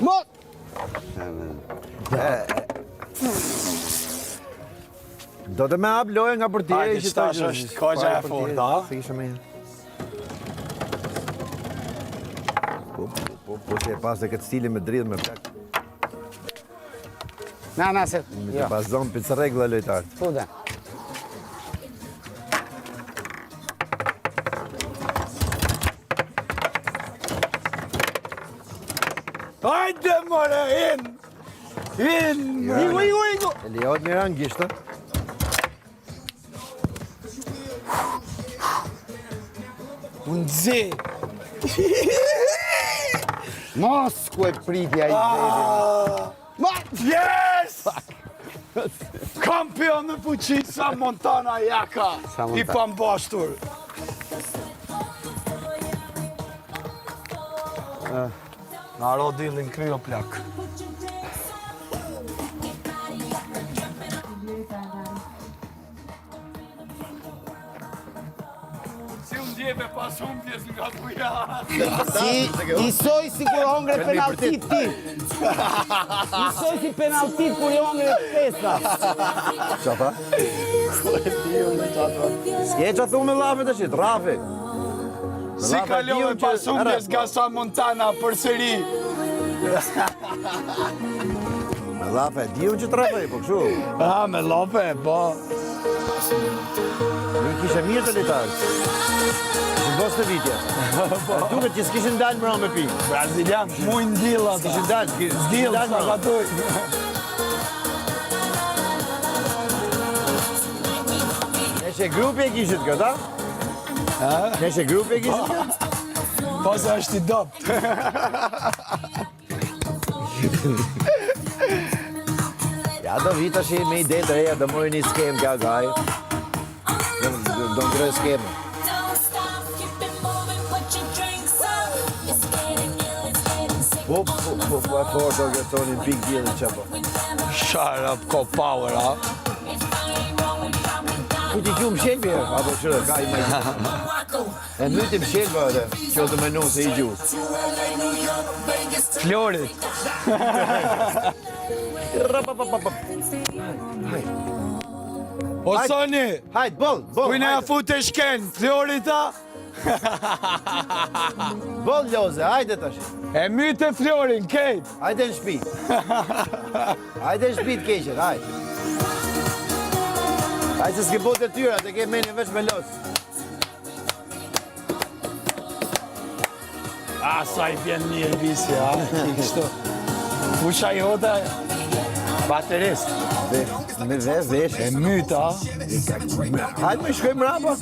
Mot! Do të me hap lojë nga portieri. Hajde, që tash është kogja e fortë, a? Se kisha me jenë. Po që e pas e këtë stili me dridhë me plak. Na, se... Me të pas zonë për të regla lojtarët. Fuda. Hajde, more, in! Igu! E liot një rangisht, të? Unë zi! Mos ku e pritja i zedin. Yes! Kampion në fuqi Sam Montana Jaka, i pambashtur. Na ro dillin kryo plak. Si unë djeve pas humbjes nga buja. Isoj si kur hongre penaltit ti. Isoj si penaltit kur i hongre pesa. Qa tha? S'ke që thu me lafe të shit, Rafi. Si kalove pas humbjes nga Sam Montana për sëri. Me lafe, di unë që të rafej, po këshu. Me lafe, po. Nuk kishe mirë të litarë. Në bos të vitja. Duket që s'kishin dalë mëra me pi. Brazilian, mu i ndilla. S'kishin dalë, S'dillë, sa gatuj. Neshe grupi e kishit këtë, a? Neshe grupi e kishit këtë? Pasa është i dopt. Ja, do vita që me ide të reja, do mojë një skem kja gaj. Do në kërë skemë. Po, e fort o gëtonin big deal në qëpo. Shut up, ko power, a? Ku ti gjumë shelbi, apo qërë, ka i me gjumë. E mytim shelba edhe, që të menu se i gjumë. Florit. O Soni, Hajt, bol, kujna ja fute shken, Florita? Bol, Loze, hajde tash. E myte Florin, kejt. Hajde në shpi. Hajde në shpi të keqen, hajde. Hajde se s'ke bot e tyra, të ke meni veç me los. Sa i vjen mirë visi, a? Kështu. Pusha i hoda, baterist. Me vesh. E myta, a? Hajde me shkojmë rapa.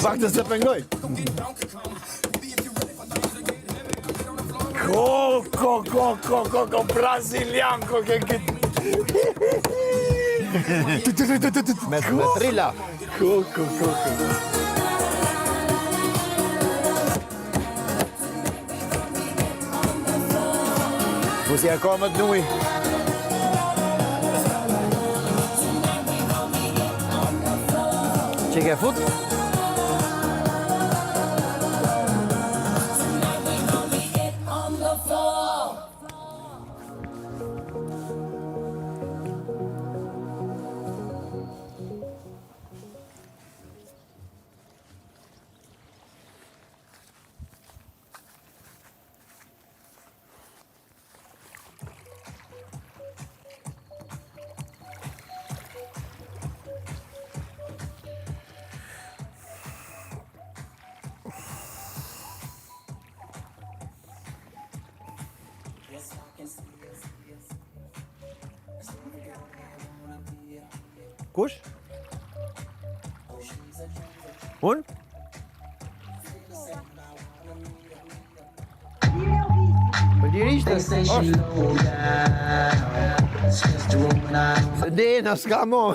Pak të se pengoj. Ko, brazilian, ko ke këtë. Me trila. Ko. Po si ako më të nuj. Që ke fut? Kush? Unë? Për diri ishte? Se ne, s'ka mo.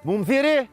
Mu më thiri?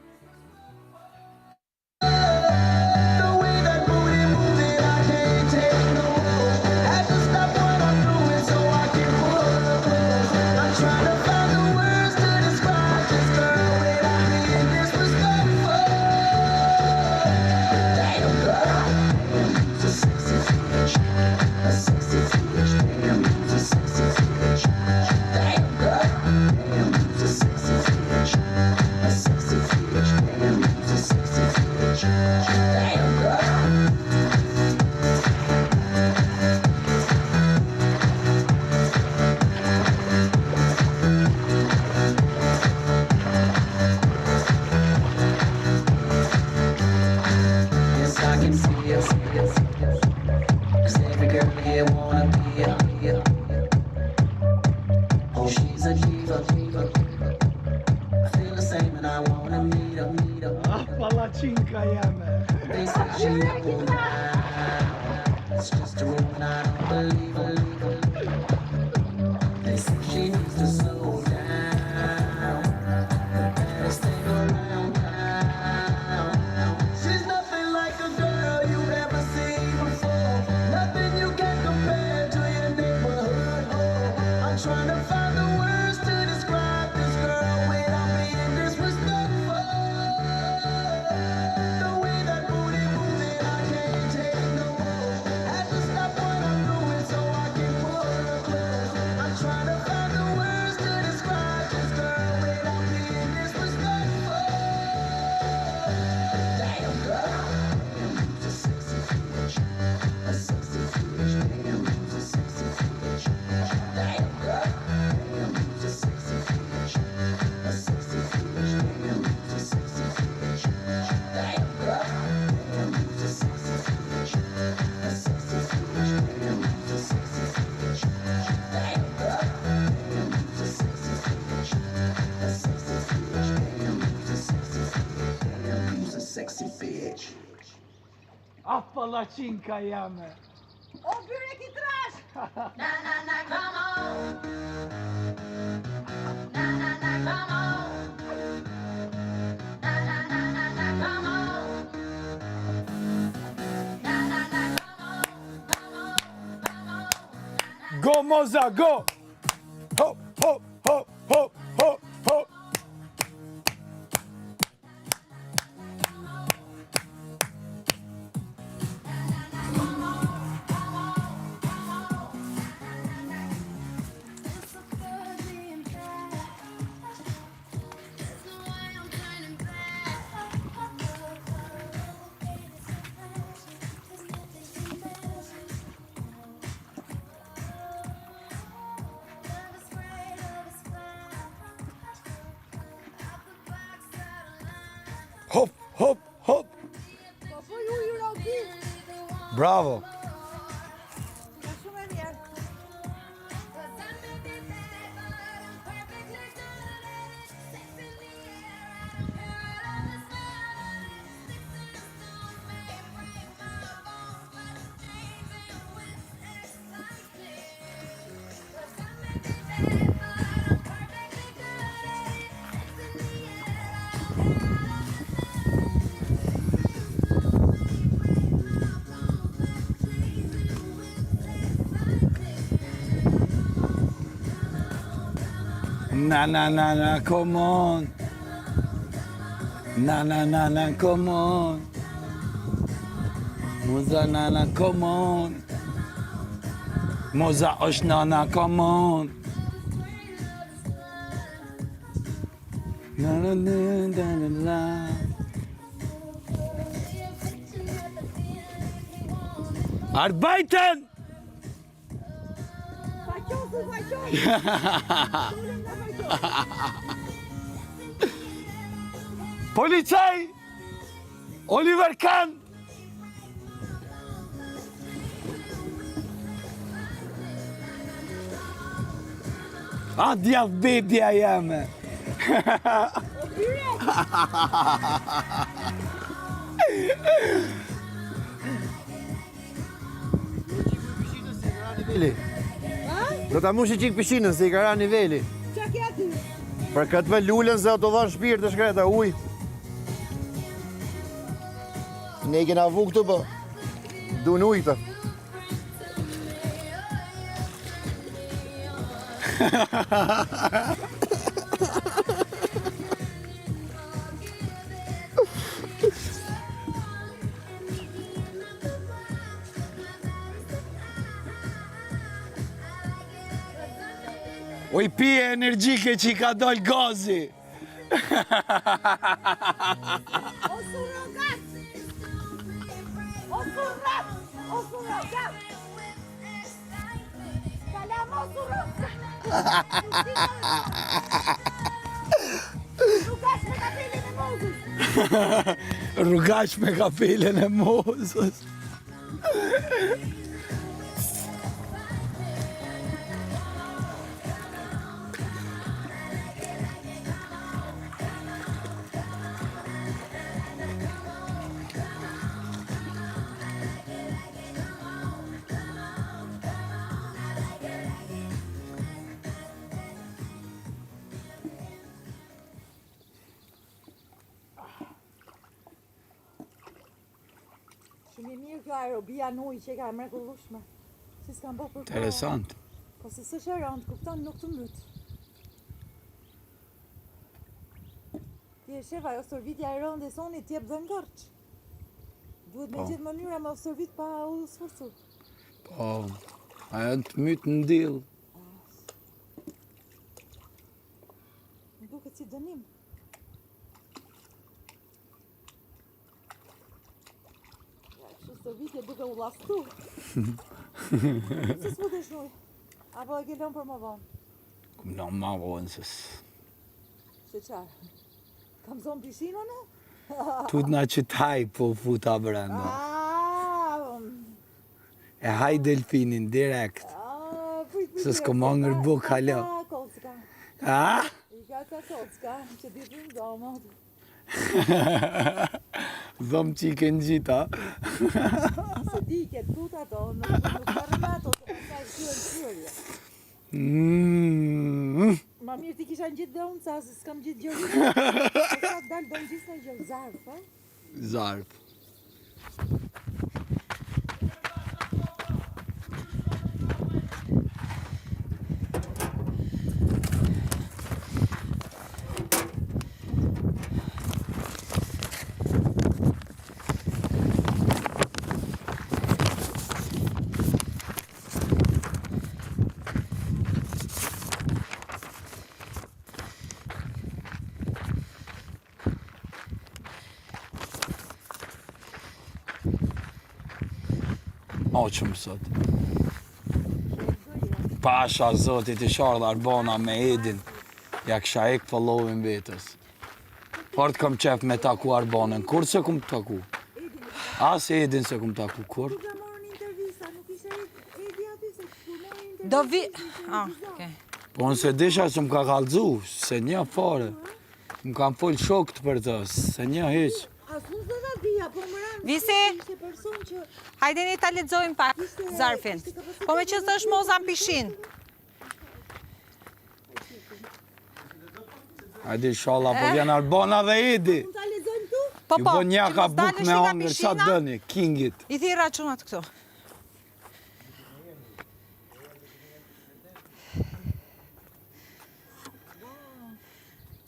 Cause every girl here wanna be a. Oh, she's a diva. I feel the same and I wanna meet her. Ah, palacinka jeme. They say she's a woman. It's just a rumor and I don't believe her. They say she needs to slow down. The baddest thing around town. She's nothing like a girl you've ever seen before. Nothing you can compare to your neighborhood. Oh, I'm trying to find the words to describe this girl without being disrespectful. The way that booty moves and I can't take no more. Had to stop what I'm doing so I can pull her close. I'm trying to find the words to describe this girl without being disrespectful. Damn girl, damn you's a sexy bitch, a sexy bitch. Damn you's a sexy bitch. Damn girl, damn you's a sexy bitch, a sexy bitch. Damn you's a sexy bitch. Damn girl, damn you's a sexy bitch, a sexy bitch. Damn you's a sexy bitch. Damn girl, damn you's a sexy bitch, a sexy bitch. Damn you's a sexy bitch. Damn you's a sexy bitch. Ah, palacinka jeme. O byrek I trash! Na na na, come on. Na na na, come on. Na na na na na, come on. Na na na, come on. Go Moza, go! Hop, hop, hop, hop, hop, hop. Hop, hop, hop. Po po ju roki. Bravo. Ka shumë e mirë. Na na na na, come on. Na na na na, come on. Moza nana, come on. Moza është nana, come on. Na na na na na na. Arbeiten! Faqosu, faqosu. Dolem nga faqosu. Policaj! Oliver Kahn! A djath bebja jeme! O byrek. Do ta mushi qik pishinën se I ka ra niveli. Qa ke aty? Për këtë me lullën se ato dhanë shpirë të shkreta, uj. Ne I kena vu këtu, po. Dun uj këta. O I pije energjike që I ka dal gazi. O surrogat. O surrat. O surrogat. Salam o surrogat. Rugash me kapelin e mozës. Rrugash me kapelen e mozës. Shumë e mirë kjo aerobia në ujë që ka e mrekullueshme. Si s'kam bërë për Interesant. Po se s'është e rëndë, kupton, nuk të mbyt. Ti e shef ajo stërvitja e rëndë e soni t'jep dhe ngërç. Duhet me gjithë mënyra me stërvit pa u sforcu. Po, ajo të mytë në dill. Më duket si dënim. Kështu stërvitje duke u llastu. Se s'futesh ujë. Apo e ke lënë për më vonë? Kom në ma vonësës. Se qarë? Kam zonë pishinën e? Tut na qëtaj po futa brenda. E haj delfinin direkt. Se s'ko mangër buk halo. Kocka. A? I ka kocka, që ditë në domët. Dhom që i kënë gjitha. Se di ke tut ato, nuk parën ato, se përsa e shkyrën shkyrje. Ma mirë ti kisha në gjithë dhe unë, sa se s'kam gjithë gjërinë. Se sa dalë do në gjithë në gjërë zarf, e? Zarp. Oqëm sot. Pasha zotit i shardh Arbona me Edin. Ja kësha ek follovin vetës. Fort kom qef me taku Arbonën. Kur se kom taku? As Edin se kom taku. Kur? Ka morën intervista, nuk ishe Edi aty se kur morën intervista. Do vi... okej. Po nëse disha që më ka kalzu, se një fare. Më kam fol shokt për të, se një heq. As unë zë nga dhja, po më ranë. Visi, Ishte person që hajdeni ta lexojmë pak zarfin. Po me që s'është moza në pishin. Hajde inshallah, po vjen Arbona dhe Edi. unë ta lezojmë tu. Po, Ju po, bo një që ka mos buk dalësh me nga hongër, sa pishina, dëni, kingit. I thira çunat këtu.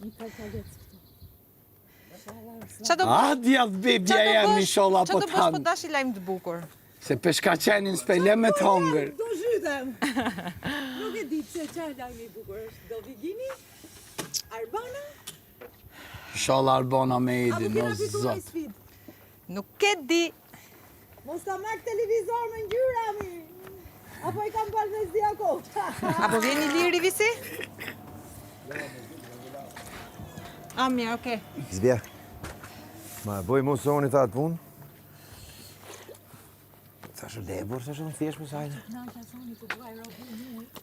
Një kalkalec këtu. Qa do A, djath bibja jem, inshallah, po Qa do bësh po t'hanë. dash i lajmë të bukur? Se peshka qenin s'pele me t'hongër. Do zhytem. Nuk e di pse çfarë lajmi i bukur është. Do Vigini? Arbana? Inshallah Arbona me Apo Edin, kena o fituar një zot. sfidë? Nuk e di. Mos ta marrë televizor me ngjyra mi. Apo i kam parë me zdiakot. Apo vjen i liri visi? A, mirë, okej. Zbjer. Ma boj mu soni ta atë punë? Sa shë lebur, sa shë në thjesht më sajnë.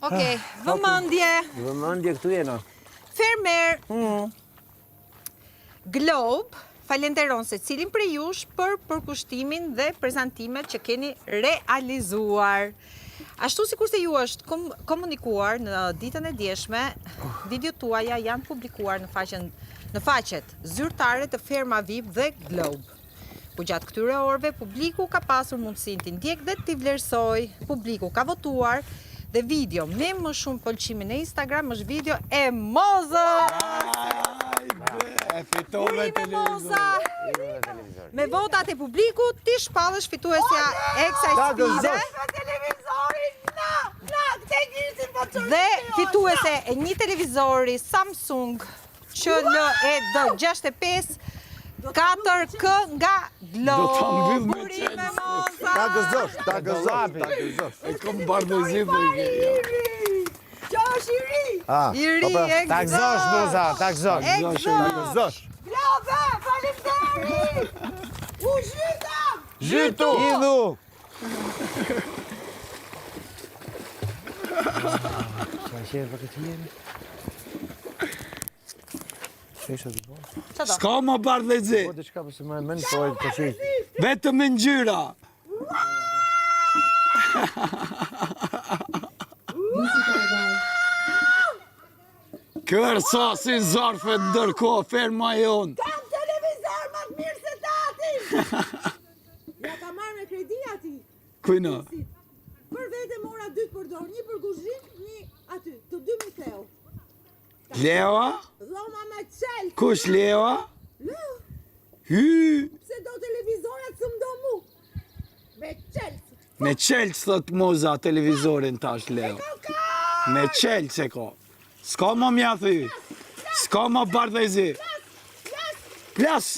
Okej, vëmendje. Vëmendje këtu jena. Fermer. Globe falenderon se cilin prej jush për përkushtimin dhe prezantimet që keni realizuar. Ashtu si kurse ju është komunikuar në ditën e djeshme, videot tuaja janë publikuar në faqet zyrtare të Ferma VIP dhe Globe. Po gjatë këtyre orëve, publiku ka pasur mundësinë t'i ndjek dhe t'i vlerësoj, publiku ka votuar dhe video me më shumë pëlqime në Instagram është video e Mozës! E fitove Me televizor. Moza! Me votat e publikut, ti shpallësh fituesja e kësaj sfide dhe fituese e një televizori Samsung QLED 65 4K nga Do ta mbyll Globe. me Burime qenë. Moza! Ta gëzosh, ta gëzosh, ta gëzosh. E kom bardëzit dhe Qa është i ri? I ri, Ta gëzosh, Moza, ta gëzosh. Gëzosh. Grave, faleminderit! U zhytam! Zhytu! Idhu! Qa qenë për këtë jemi? Shesha të bërë? Qa do? S'ka më bardhëzi, Po të qka përse më e mënë, po e të shesh. vetëm në ngjyra. Kërë sa si zarfe ndërkohë ferma jonë. Kam televizor më të mirë se tati! Ja ka marrë me kredi ati. Kujna? Për vete mora 2 të përdor, 1 për kuzhinë, 1 aty, të 2.000 euro. Lewa? Dhoma me qelë. Kush Lewa? Lë, Hy! pse do televizorat së mdo mu. Me qelë. Me qelç thot moza televizorin tash Leo. Me qelç e ka. S'ka më mja thy. S'ka më bardhëzi. Plas!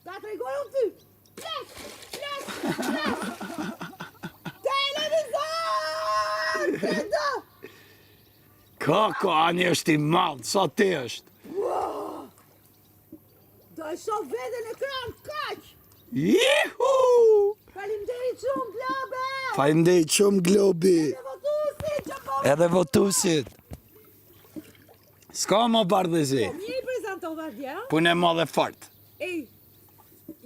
Ta të regoj unë ty. Ples, ples, ples. Televizor! Të do! Kako, ani është i madh, sa ti është. Do e shoh vete në ekran, kaq! Jihu! Faleminderit shumë, Globe! Faleminderit shumë Globi. Dhe votusit që po... Edhe votusit. S'ka më bardhëzi. Një i prezentova dje, Punë e madhe fort. Ej,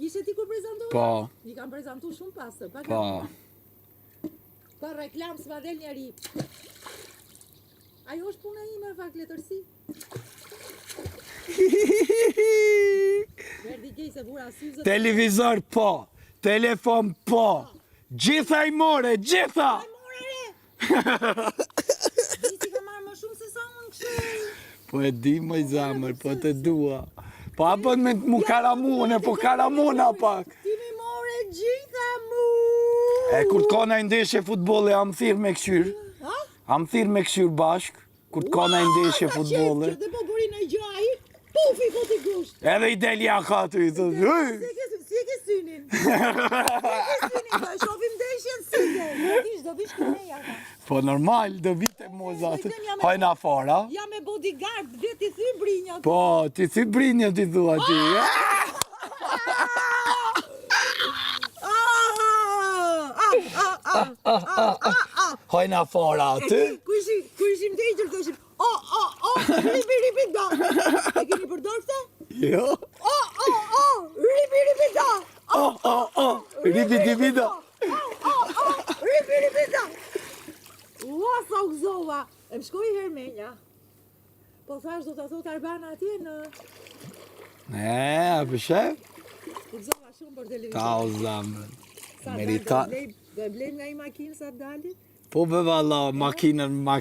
ishe ti kur prezentova? Po. I kam prezentu shumë pasë, pa Po. Pa reklam s'ma del njeri. Ajo është puna ime, fakt letërsi. Verdi gjej se vura syzët. Televizor po. Telefon po. Gjitha i more, gjitha. Nisi ka marrë më shumë se sa unë kështu. Po e di moj zamër, po të dua. Po apo me mu karamune, po karamuna pak. Ti mi more gjitha mu. E kur të kona i ndeshje futbolle, am thirë me këshyr. Ha? Am thirë me këshyr bashk. Kur të kona i ndeshje futbolle. Që dhe po bëri në gjaj, pufi foti gusht. Edhe i del jaka aty, i thot, Si e ke synin? Si e ke synin, do e shofim ndeshjen si dhe. Do vish këne jaka. po normal, do vite moza aty. Hajna fara. Ja me bodyguard, veti thy brinjat. Po, ti si brinja ti thua ti. Hajna fara aty. Kur ishim të iqër, të ishim, ripi da. E keni përdor këta? Jo. Ripi da. Ripi vida. Ripi da. Ua, sa u gzova. E më shkoj hermenja. Po thash do të thot Arbana atje në... A për shef? U gzova shumë për televizor. Ta o zamën. Sa Merita. Do e blejmë nga i makinë sa dalit? Po be valla, makinën ma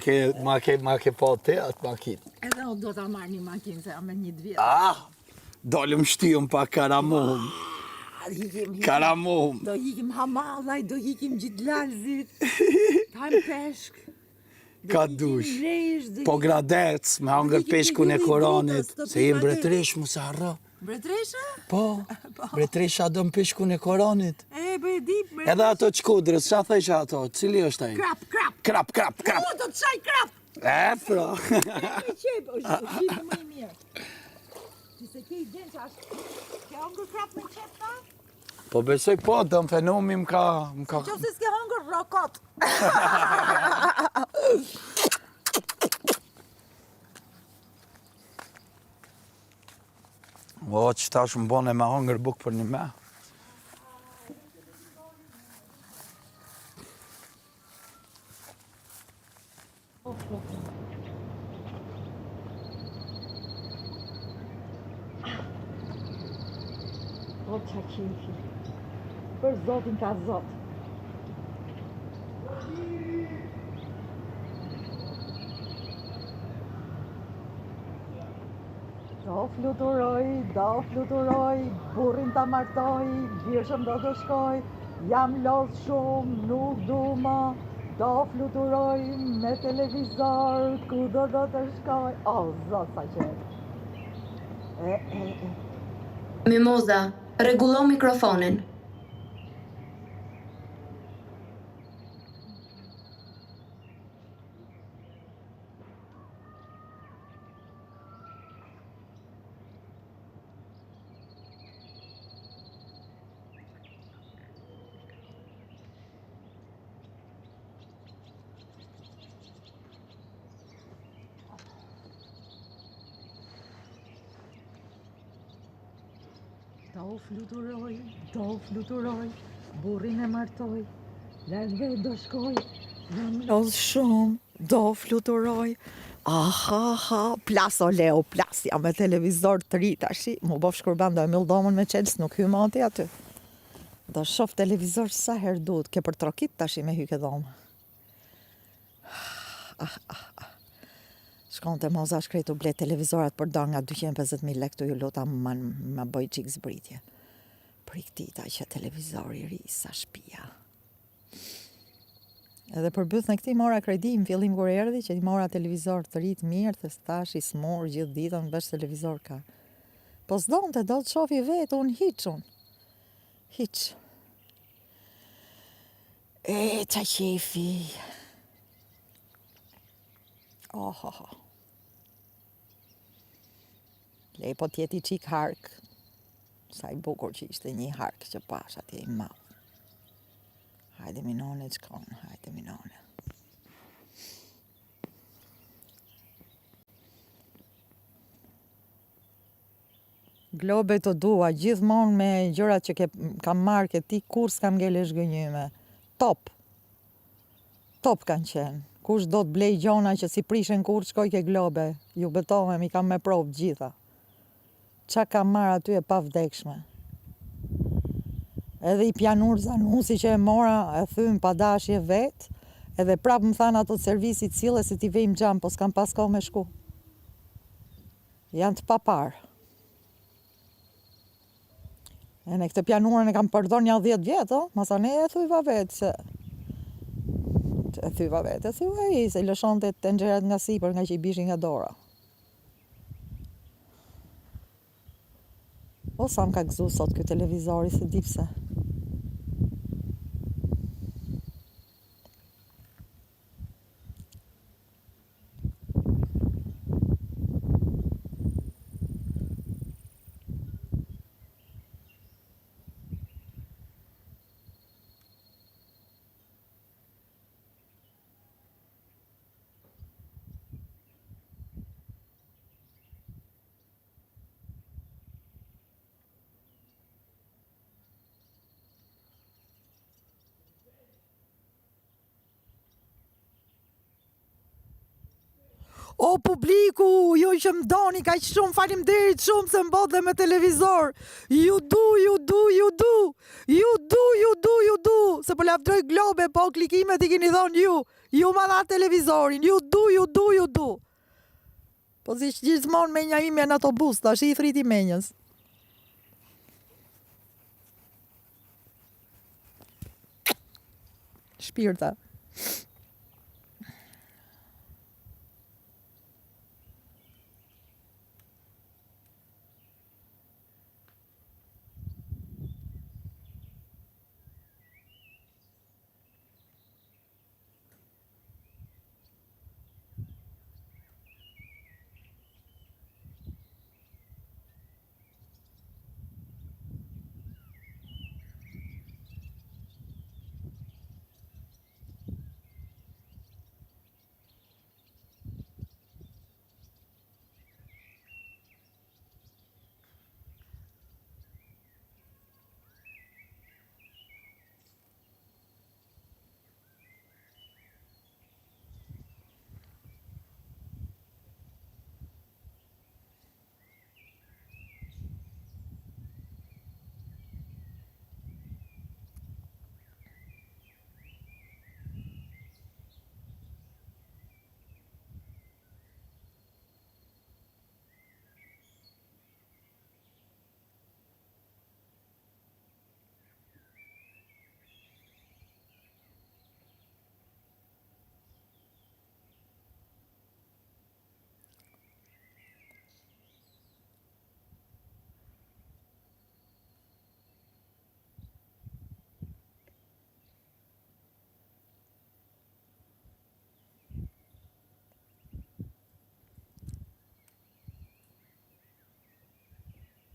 ke po te atë makinë. Edhe unë do ta marrë një makinë se jam me 1 vjetë. Ah, dolëm shtiun pa karamohëm. Karamohëm. Do hikim hamallaj, do hikim gjitlalzit, hajmë peshk. Ka dush. Po gradec, me hangër peshkun e Koranit. Se i mbretresh mu se harra. Mbretresha? Po, mbretresha do në peshkun e Koranit. E, bë e di, Edhe ato qkodrës, qa thejsh ato? Cili është ai? Krap, krap. Krap, krap, krap. O, do të qaj krap. E, fra. Me qep, është gjithë më i mirë. Ti se ke i den që ashtë, ke hongër krap me qep ta? Po besoj po, do më fenomi më ka... Qo se s'ke hongër rokot. O, që ta shumë bone me hangër buk për një me. O, qa qifi. Për zotin ka zot. Do fluturoj, burrin ta martoj, gjirshëm do të shkoj, jam lodh shumë, nuk du më, do fluturoj me televizor, ku do të shkoj, o, zot sa qërë. Mimoza, rregullo mikrofonin. do fluturoj, burrin e martoj, larg do shkoj, jam los shumë, do fluturoj. Plas o Leo, plas, jam me televizor të ri tashi, mu bof shkurban do e myll domën me qelës, nuk hy mati aty. Do shof televizor sa herë duhet, ke për trokit tashi me hyke dhomë. Shkon të moza shkretu ble televizorat për do nga 250.000 lek të ju luta ma bëj qik zbritje. Për i këtita që televizori ri sa shpia. Edhe për byth në këti mora kredi në fillim kur erdi që i mora televizor të rritë mirë, të stash i smur gjithë ditën bësh televizor ka. Po s'donte, do të shofi vetë, unë hiq. Qa qefi. Lej po tjeti qik hark. Sa i bukur që ishte një hark që pash atje i madh. Hajde minone qkon, hajde minone. Globe të dua, gjithmonë me gjërat që kam marrë këti, kur s'kam ngele shgënjyme. Top kanë qenë. Kush do të blej gjona që si prishen kur shkoj ke globe. Ju betohem, i kam me provë gjitha. Qa kam marrë aty e pa vdekshme. Edhe i pjanur Zanusi që e mora, e thym pa dashje vetë, edhe prapë më thanë ato të servisit cile se ti vejmë gjam, po s'kam pas kohë me shku. Janë të paparë. E në këtë pjanurën e kam përdor një 10 vjetë, masa ne e thyva vetë, se... E thyva vetë, se i lëshon të tenxherat nga sipër, nga që i bishin nga dora. O sa më ka gëzu sot këtë televizori, se di pse. O publiku, ju që më doni kaq shumë, faleminderit shumë se më bot dhe me televizor. Ju du, se po lavdroj globe, po klikimet i keni thonë ju. Ju ma dha televizorin, ju du. Po si gjithmonë me nja ime në autobus, tash i thriti menjës. Shpirta.